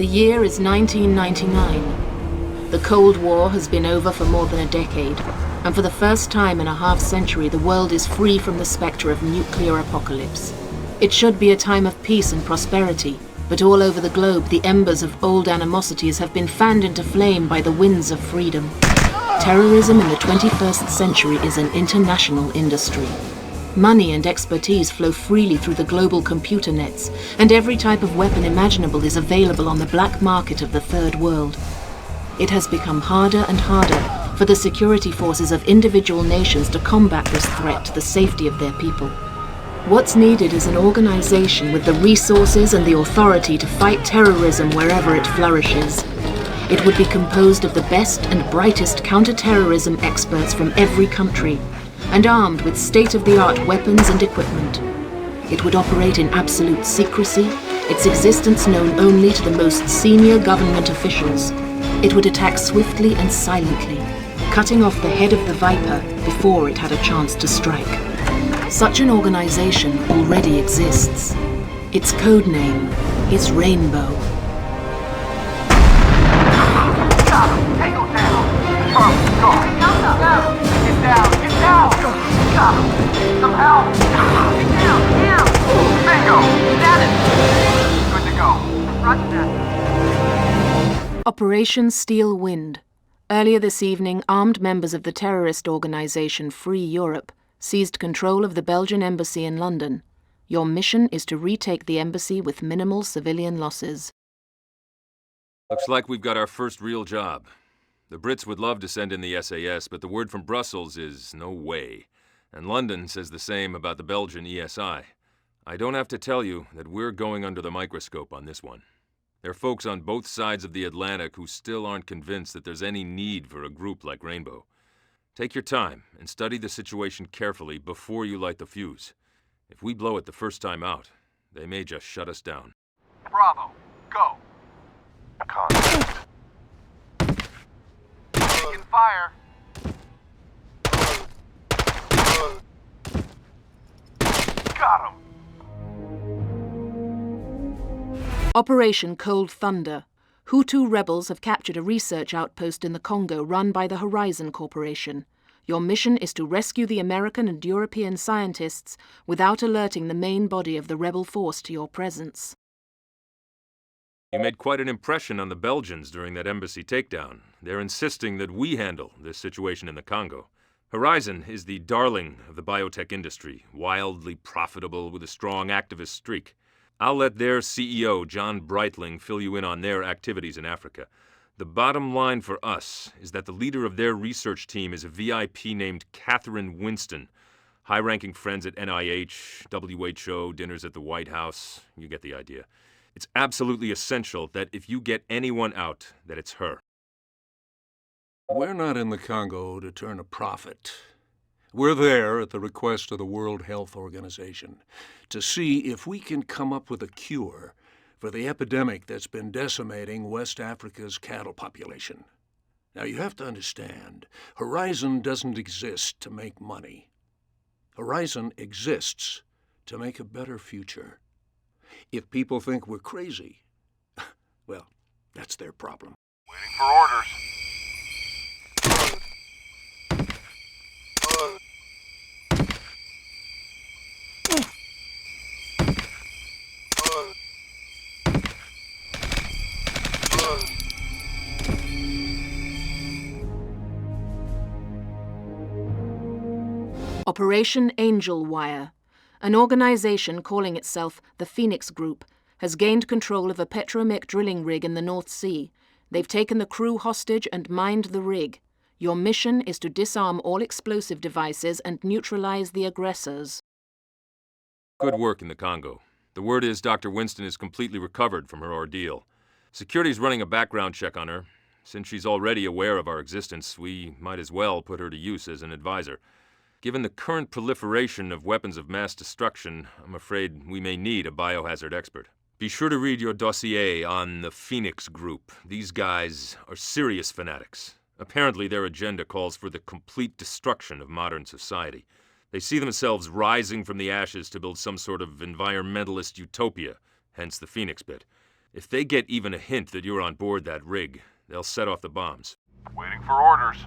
The year is 1999. The Cold War has been over for more than a decade, and for the first time in a half-century, the world is free from the spectre of nuclear apocalypse. It should be a time of peace and prosperity, but all over the globe, the embers of old animosities have been fanned into flame by the winds of freedom. Terrorism in the 21st century is an international industry. Money and expertise flow freely through the global computer nets, and every type of weapon imaginable is available on the black market of the Third World. It has become harder and harder for the security forces of individual nations to combat this threat to the safety of their people. What's needed is an organization with the resources and the authority to fight terrorism wherever it flourishes. It would be composed of the best and brightest counter-terrorism experts from every country, and armed with state-of-the-art weapons and equipment. It would operate in absolute secrecy, its existence known only to the most senior government officials. It would attack swiftly and silently, cutting off the head of the viper before it had a chance to strike. Such an organization already exists. Its code name is Rainbow. Tango down! Confirm, go! Get down! Get down! Got him! Some help! Get down! Down! Tango! Status! Good to go. Roger that. Operation Steel Wind. Earlier this evening, armed members of the terrorist organization Free Europe seized control of the Belgian embassy in London. Your mission is to retake the embassy with minimal civilian losses. Looks like we've got our first real job. The Brits would love to send in the SAS, but the word from Brussels is no way. And London says the same about the Belgian ESI. I don't have to tell you that we're going under the microscope on this one. There are folks on both sides of the Atlantic who still aren't convinced that there's any need for a group like Rainbow. Take your time and study the situation carefully before you light the fuse. If we blow it the first time out, they may just shut us down. Bravo, go! Contact. Taking fire. Got him! Operation Cold Thunder. Hutu rebels have captured a research outpost in the Congo run by the Horizon Corporation. Your mission is to rescue the American and European scientists without alerting the main body of the rebel force to your presence. You made quite an impression on the Belgians during that embassy takedown. They're insisting that we handle this situation in the Congo. Horizon is the darling of the biotech industry, wildly profitable with a strong activist streak. I'll let their CEO, John Breitling, fill you in on their activities in Africa. The bottom line for us is that the leader of their research team is a VIP named Catherine Winston. High-ranking friends at NIH, WHO, dinners at the White House. You get the idea. It's absolutely essential that if you get anyone out, that it's her. We're not in the Congo to turn a profit. We're there at the request of the World Health Organization to see if we can come up with a cure for the epidemic that's been decimating West Africa's cattle population. Now, you have to understand, Horizon doesn't exist to make money. Horizon exists to make a better future. If people think we're crazy, well, that's their problem. Waiting for orders. Operation Angel Wire. An organization calling itself the Phoenix Group has gained control of a petromech drilling rig in the North Sea. They've taken the crew hostage and mined the rig. Your mission is to disarm all explosive devices and neutralize the aggressors. Good work in the Congo. The word is Dr. Winston is completely recovered from her ordeal. Security's running a background check on her. Since she's already aware of our existence, we might as well put her to use as an advisor. Given the current proliferation of weapons of mass destruction, I'm afraid we may need a biohazard expert. Be sure to read your dossier on the Phoenix Group. These guys are serious fanatics. Apparently their agenda calls for the complete destruction of modern society. They see themselves rising from the ashes to build some sort of environmentalist utopia, hence the Phoenix bit. If they get even a hint that you're on board that rig, they'll set off the bombs. Waiting for orders.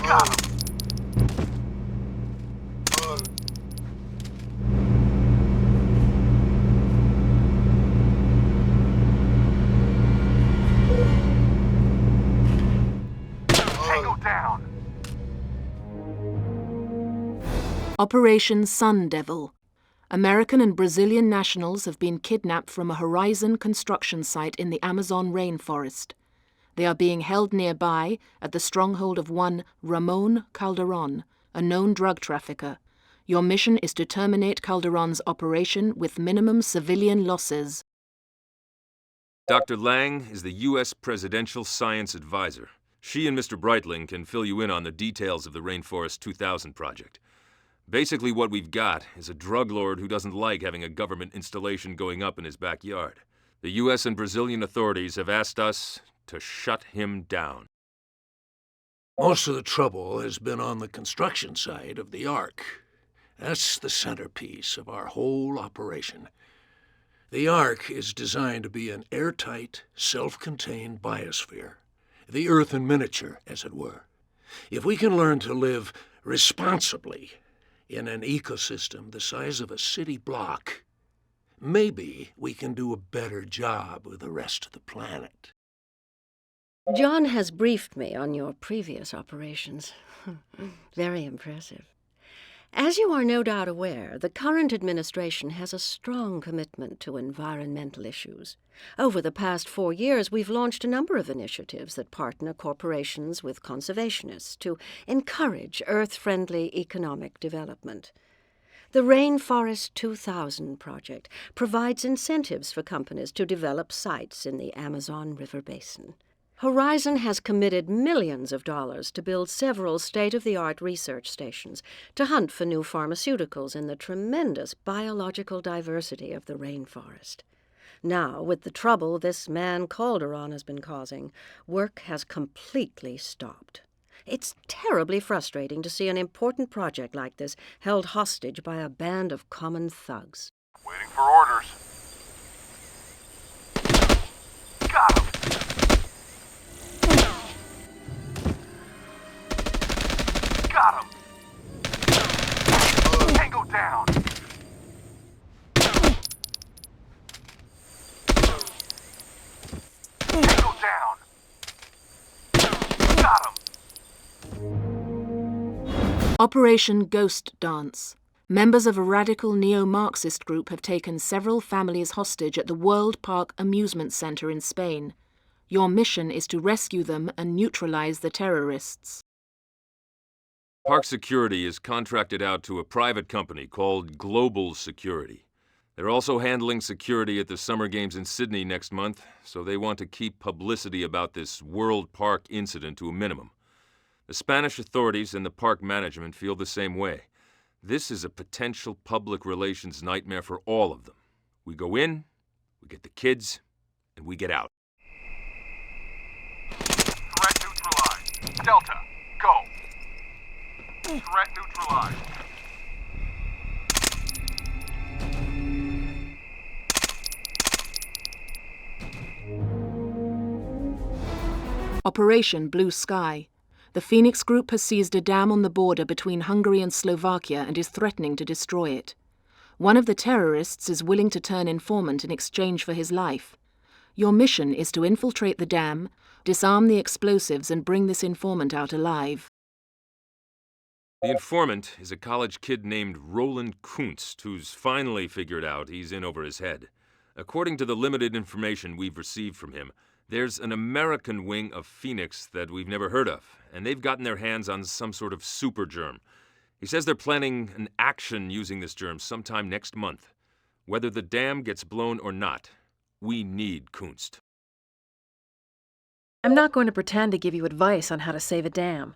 Got him. Tango down. Operation Sun Devil. American and Brazilian nationals have been kidnapped from a Horizon construction site in the Amazon rainforest. They are being held nearby at the stronghold of one Ramon Calderon, a known drug trafficker. Your mission is to terminate Calderon's operation with minimum civilian losses. Dr. Lang is the U.S. Presidential Science Advisor. She and Mr. Breitling can fill you in on the details of the Rainforest 2000 project. Basically, what we've got is a drug lord who doesn't like having a government installation going up in his backyard. The U.S. and Brazilian authorities have asked us to shut him down. Most of the trouble has been on the construction side of the Ark. That's the centerpiece of our whole operation. The Ark is designed to be an airtight, self-contained biosphere. The Earth in miniature, as it were. If we can learn to live responsibly in an ecosystem the size of a city block, maybe we can do a better job with the rest of the planet. John has briefed me on your previous operations. Very impressive. As you are no doubt aware, the current administration has a strong commitment to environmental issues. Over the past 4 years, we've launched a number of initiatives that partner corporations with conservationists to encourage Earth-friendly economic development. The Rainforest 2000 project provides incentives for companies to develop sites in the Amazon River Basin. Horizon has committed millions of dollars to build several state-of-the-art research stations to hunt for new pharmaceuticals in the tremendous biological diversity of the rainforest. Now, with the trouble this man Calderon has been causing, work has completely stopped. It's terribly frustrating to see an important project like this held hostage by a band of common thugs. Waiting for orders. Got him. Got him! Tango down! Tango down! Got him! Operation Ghost Dance. Members of a radical neo-Marxist group have taken several families hostage at the World Park Amusement Center in Spain. Your mission is to rescue them and neutralize the terrorists. Park security is contracted out to a private company called Global Security. They're also handling security at the Summer Games in Sydney next month, so they want to keep publicity about this World Park incident to a minimum. The Spanish authorities and the park management feel the same way. This is a potential public relations nightmare for all of them. We go in, we get the kids, and we get out. Threat neutralized. Delta, go! Threat neutralized. Operation Blue Sky. The Phoenix Group has seized a dam on the border between Hungary and Slovakia and is threatening to destroy it. One of the terrorists is willing to turn informant in exchange for his life. Your mission is to infiltrate the dam, disarm the explosives, and bring this informant out alive. The informant is a college kid named Roland Kunst, who's finally figured out he's in over his head. According to the limited information we've received from him, there's an American wing of Phoenix that we've never heard of, and they've gotten their hands on some sort of super germ. He says they're planning an action using this germ sometime next month. Whether the dam gets blown or not, we need Kunst. I'm not going to pretend to give you advice on how to save a dam.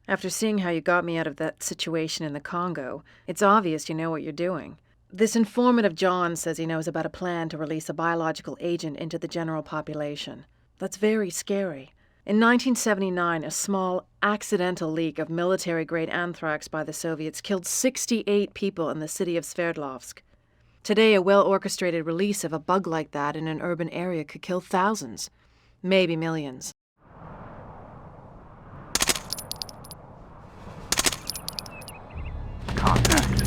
After seeing how you got me out of that situation in the Congo, it's obvious you know what you're doing. This informant of John says he knows about a plan to release a biological agent into the general population. That's very scary. In 1979, a small, accidental leak of military-grade anthrax by the Soviets killed 68 people in the city of Sverdlovsk. Today, a well-orchestrated release of a bug like that in an urban area could kill thousands, maybe millions. Contact.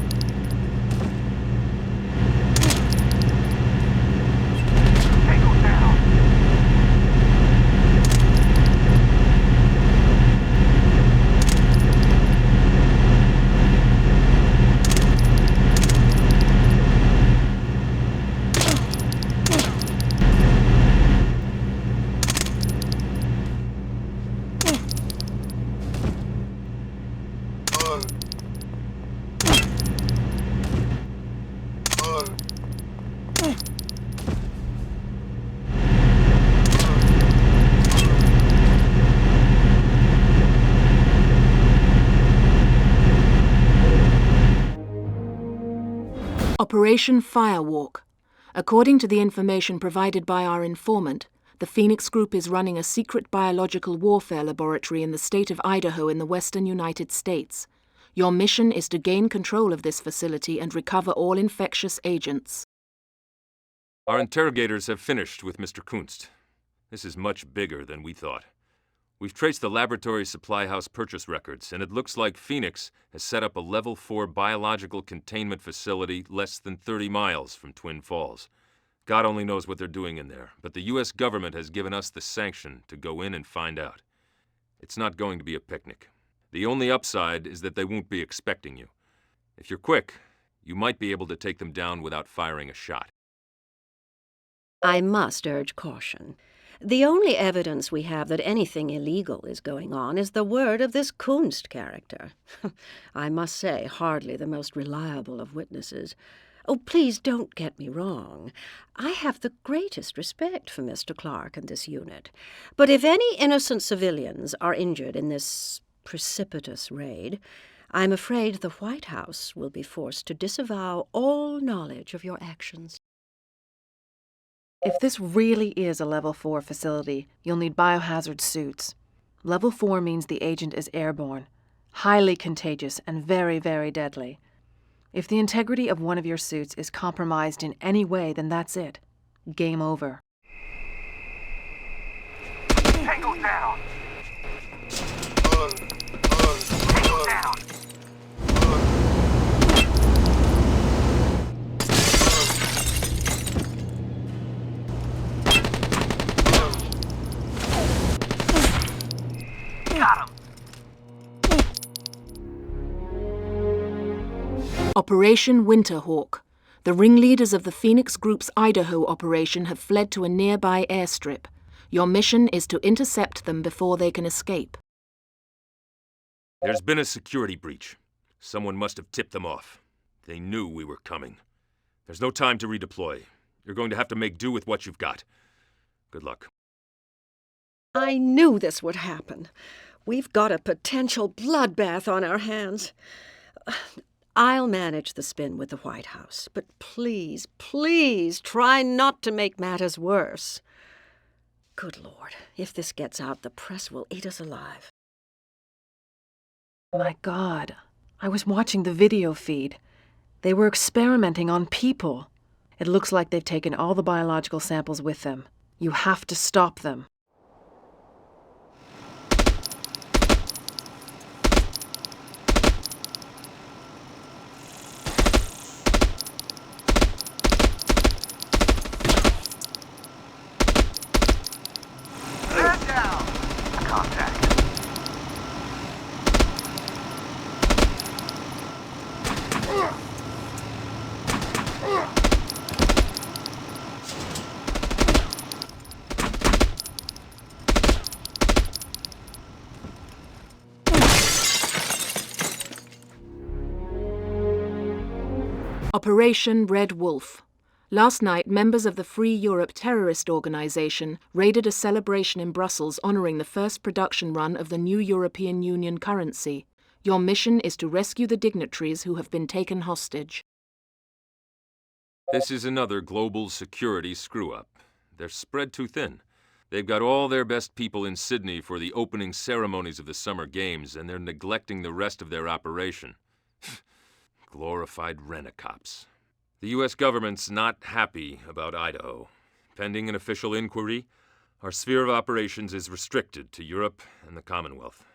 Tango down. Operation Firewalk. According to the information provided by our informant, the Phoenix Group is running a secret biological warfare laboratory in the state of Idaho in the western United States. Your mission is to gain control of this facility and recover all infectious agents. Our interrogators have finished with Mr. Kunst. This is much bigger than we thought. We've traced the laboratory supply house purchase records, and it looks like Phoenix has set up a Level 4 biological containment facility less than 30 miles from Twin Falls. God only knows what they're doing in there, but the U.S. government has given us the sanction to go in and find out. It's not going to be a picnic. The only upside is that they won't be expecting you. If you're quick, you might be able to take them down without firing a shot. I must urge caution. The only evidence we have that anything illegal is going on is the word of this Kunst character. I must say, hardly the most reliable of witnesses. Oh, please don't get me wrong. I have the greatest respect for Mr. Clark and this unit. But if any innocent civilians are injured in this precipitous raid, I'm afraid the White House will be forced to disavow all knowledge of your actions. If this really is a Level 4 facility, you'll need biohazard suits. Level 4 means the agent is airborne, highly contagious, and very, very deadly. If the integrity of one of your suits is compromised in any way, then that's it. Game over. Tango down. Tango down. Got him. Operation Winterhawk. The ringleaders of the Phoenix Group's Idaho operation have fled to a nearby airstrip. Your mission is to intercept them before they can escape. There's been a security breach. Someone must have tipped them off. They knew we were coming. There's no time to redeploy. You're going to have to make do with what you've got. Good luck. I knew this would happen. We've got a potential bloodbath on our hands. I'll manage the spin with the White House, but please, please try not to make matters worse. Good Lord, if this gets out, the press will eat us alive. My God, I was watching the video feed. They were experimenting on people. It looks like they've taken all the biological samples with them. You have to stop them. Man down. Contact. Operation Red Wolf. Last night, members of the Free Europe terrorist organization raided a celebration in Brussels honoring the first production run of the new European Union currency. Your mission is to rescue the dignitaries who have been taken hostage. This is another global security screw-up. They're spread too thin. They've got all their best people in Sydney for the opening ceremonies of the Summer Games, and they're neglecting the rest of their operation. Glorified rent-a-cops. The U.S. government's not happy about Idaho. Pending an official inquiry, our sphere of operations is restricted to Europe and the Commonwealth.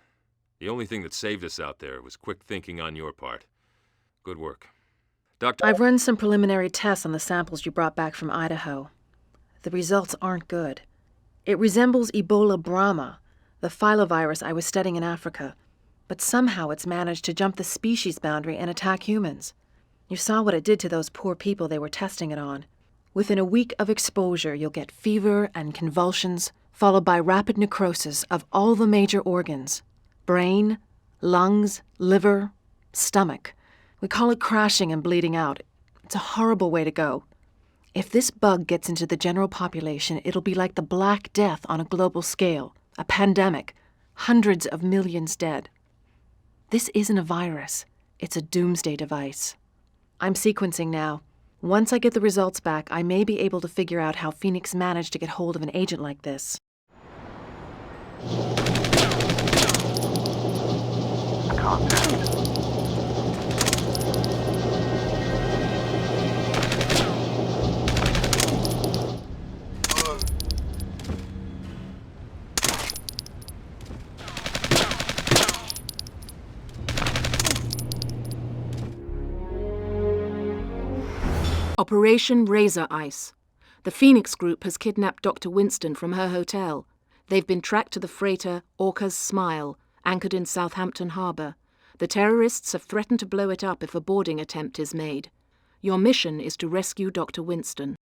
The only thing that saved us out there was quick thinking on your part. Good work. Dr. I've run some preliminary tests on the samples you brought back from Idaho. The results aren't good. It resembles Ebola Brahma, the filovirus I was studying in Africa, but somehow it's managed to jump the species boundary and attack humans. You saw what it did to those poor people they were testing it on. Within a week of exposure, you'll get fever and convulsions, followed by rapid necrosis of all the major organs: brain, lungs, liver, stomach. We call it crashing and bleeding out. It's a horrible way to go. If this bug gets into the general population, it'll be like the Black Death on a global scale, a pandemic, hundreds of millions dead. This isn't a virus. It's a doomsday device. I'm sequencing now. Once I get the results back, I may be able to figure out how Phoenix managed to get hold of an agent like this. Contact. Operation Razor Ice. The Phoenix Group has kidnapped Dr. Winston from her hotel. They've been tracked to the freighter Orca's Smile, anchored in Southampton Harbour. The terrorists have threatened to blow it up if a boarding attempt is made. Your mission is to rescue Dr. Winston.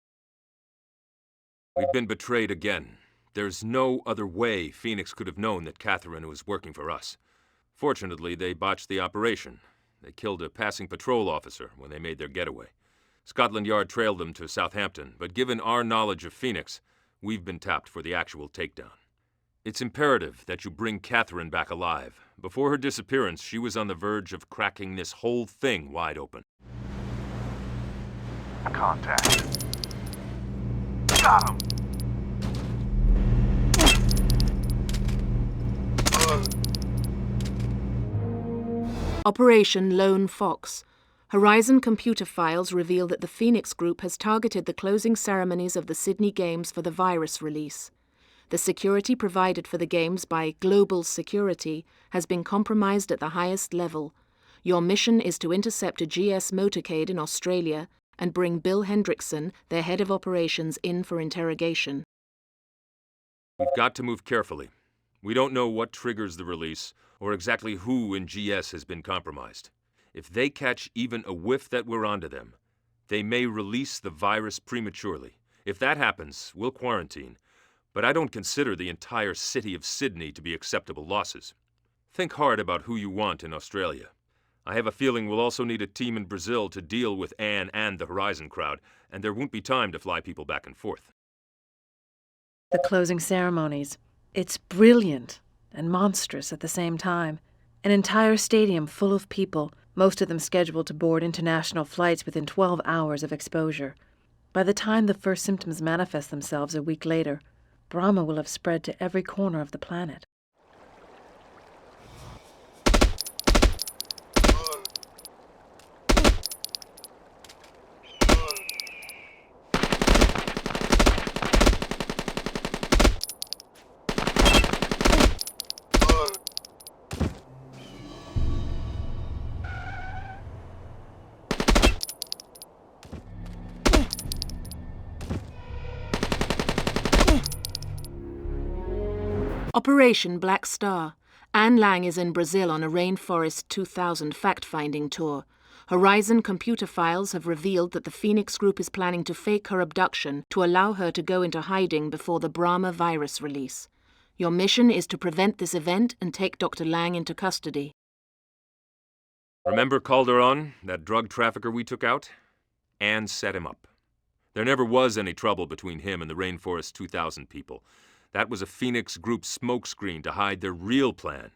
We've been betrayed again. There's no other way Phoenix could have known that Catherine was working for us. Fortunately, they botched the operation. They killed a passing patrol officer when they made their getaway. Scotland Yard trailed them to Southampton, but given our knowledge of Phoenix, we've been tapped for the actual takedown. It's imperative that you bring Catherine back alive. Before her disappearance, she was on the verge of cracking this whole thing wide open. Contact. Got him! Operation Lone Fox. Horizon computer files reveal that the Phoenix Group has targeted the closing ceremonies of the Sydney Games for the virus release. The security provided for the Games by Global Security has been compromised at the highest level. Your mission is to intercept a GS motorcade in Australia and bring Bill Hendrickson, their head of operations, in for interrogation. We've got to move carefully. We don't know what triggers the release or exactly who in GS has been compromised. If they catch even a whiff that we're onto them, they may release the virus prematurely. If that happens, we'll quarantine. But I don't consider the entire city of Sydney to be acceptable losses. Think hard about who you want in Australia. I have a feeling we'll also need a team in Brazil to deal with Anne and the Horizon crowd, and there won't be time to fly people back and forth. The closing ceremonies. It's brilliant and monstrous at the same time. An entire stadium full of people, most of them scheduled to board international flights within 12 hours of exposure. By the time the first symptoms manifest themselves a week later, Brahma will have spread to every corner of the planet. Operation Black Star. Anne Lang is in Brazil on a Rainforest 2000 fact-finding tour. Horizon computer files have revealed that the Phoenix Group is planning to fake her abduction to allow her to go into hiding before the Brahma virus release. Your mission is to prevent this event and take Dr. Lang into custody. Remember Calderon, that drug trafficker we took out? Anne set him up. There never was any trouble between him and the Rainforest 2000 people. That was a Phoenix Group smokescreen to hide their real plan,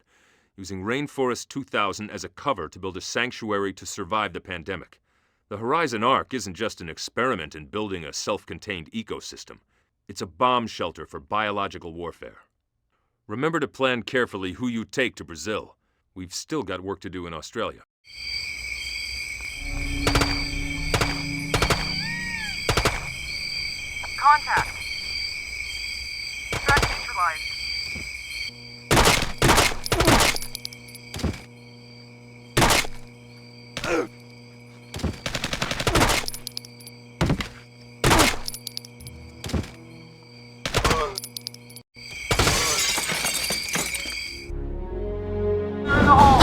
using Rainforest 2000 as a cover to build a sanctuary to survive the pandemic. The Horizon Ark isn't just an experiment in building a self-contained ecosystem. It's a bomb shelter for biological warfare. Remember to plan carefully who you take to Brazil. We've still got work to do in Australia. contact. Threat neutralized. You're in the hole.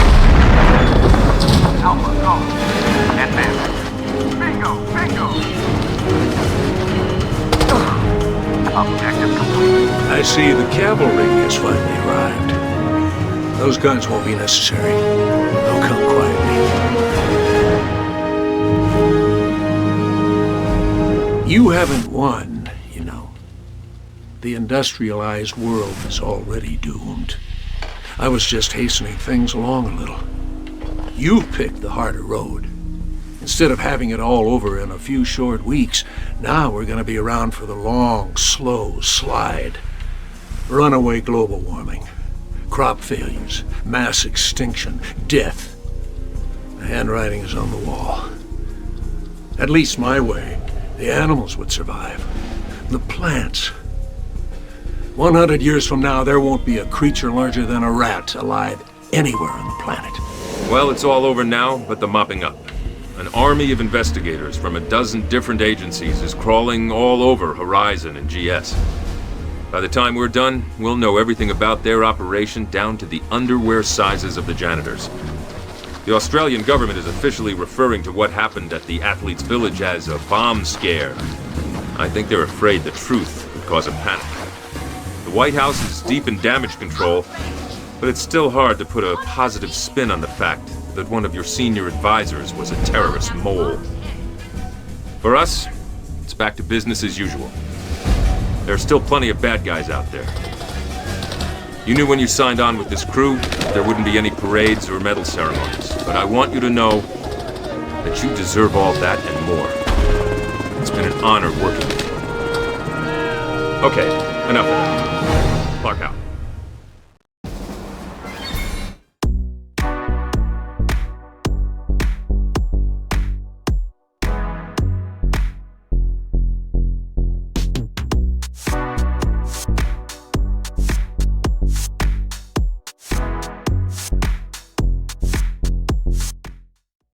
Alpha, go. Advance. Bingo, bingo. Objective complete. I see the cavalry has finally arrived. Those guns won't be necessary. They'll come quietly. You haven't won, you know. The industrialized world is already doomed. I was just hastening things along a little. You picked the harder road. Instead of having it all over in a few short weeks, now we're going to be around for the long, slow slide. Runaway global warming, crop failures, mass extinction, death. The handwriting is on the wall. At least my way, the animals would survive. The plants. 100 years from now, there won't be a creature larger than a rat alive anywhere on the planet. Well, it's all over now, but the mopping up. An army of investigators from a dozen different agencies is crawling all over Horizon and GS. By the time we're done, we'll know everything about their operation down to the underwear sizes of the janitors. The Australian government is officially referring to what happened at the Athletes' Village as a bomb scare. I think they're afraid the truth would cause a panic. The White House is deep in damage control, but it's still hard to put a positive spin on the fact that one of your senior advisors was a terrorist mole. For us, it's back to business as usual. There are still plenty of bad guys out there. You knew when you signed on with this crew, there wouldn't be any parades or medal ceremonies, but I want you to know that you deserve all that and more. It's been an honor working with you. Okay, enough of that. Clark out.